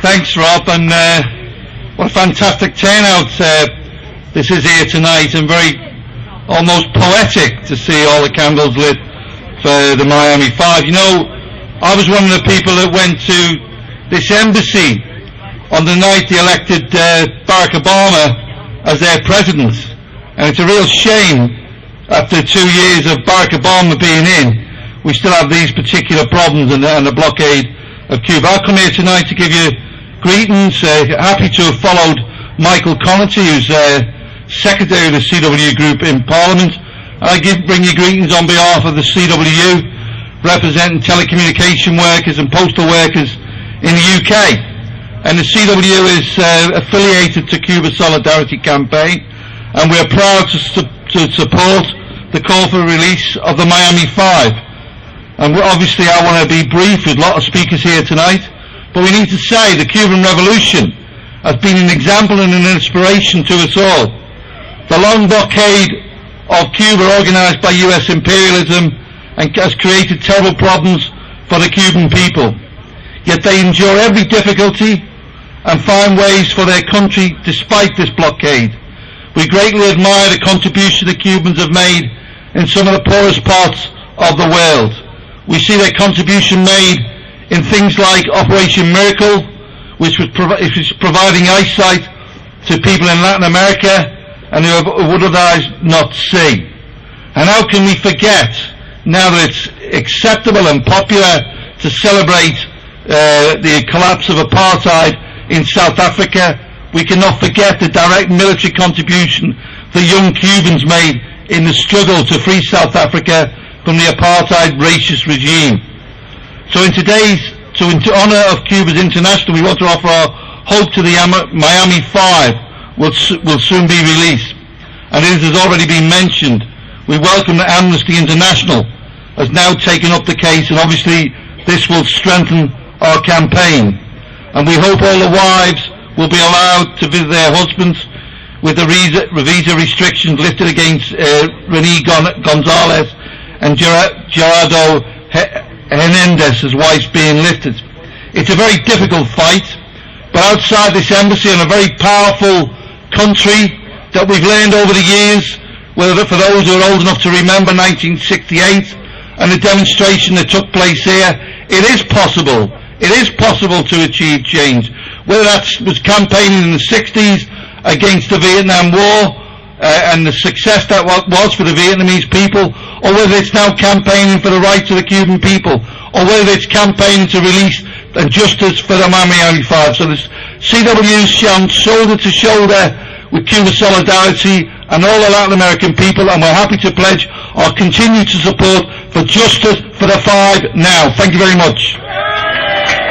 Thanks, Rob, and what a fantastic turnout this is here tonight, and very almost poetic to see all the candles lit for the Miami 5. You know, I was one of the people that went to this embassy on the night they elected Barack Obama as their president, and it's a real shame after 2 years of Barack Obama being in, we still have these particular problems and the blockade of Cuba. I'll come here tonight to give you greetings. Happy to have followed Michael Connaughton, who's Secretary of the CWU group in Parliament. I bring you greetings on behalf of the CWU, representing telecommunication workers and postal workers in the UK. And the CWU is affiliated to Cuba Solidarity Campaign, and we're proud to support the call for the release of the Miami 5. And obviously I want to be brief with a lot of speakers here tonight, but we need to say the Cuban Revolution has been an example and an inspiration to us all. The long blockade of Cuba, organised by US imperialism, and has created terrible problems for the Cuban people. Yet they endure every difficulty and find ways for their country despite this blockade. We greatly admire the contribution the Cubans have made in some of the poorest parts of the world. We see their contribution made in things like Operation Miracle, which is providing eyesight to people in Latin America and who would otherwise not see. And how can we forget, now that it's acceptable and popular to celebrate the collapse of apartheid in South Africa, we cannot forget the direct military contribution the young Cubans made in the struggle to free South Africa from the apartheid racist regime. So in honour of Cuba's International, we want to offer our hope to the Miami 5 will soon be released. And as has already been mentioned, we welcome that Amnesty International has now taken up the case, and obviously this will strengthen our campaign. And we hope all the wives will be allowed to visit their husbands, with the visa restrictions lifted against René González and Gerardo Hernández's wives being lifted. It's a very difficult fight, but outside this embassy, in a very powerful country that we've learned over the years, whether for those who are old enough to remember 1968 and the demonstration that took place here, it is possible. It is possible to achieve change. Whether that was campaigning in the 60s against the Vietnam War and the success that was for the Vietnamese people, or whether it's now campaigning for the rights of the Cuban people, or whether it's campaigning to release and justice for the Miami 5. So the CWU stand shoulder to shoulder with Cuba Solidarity and all the Latin American people, and we're happy to pledge our continued support for justice for the 5 now. Thank you very much.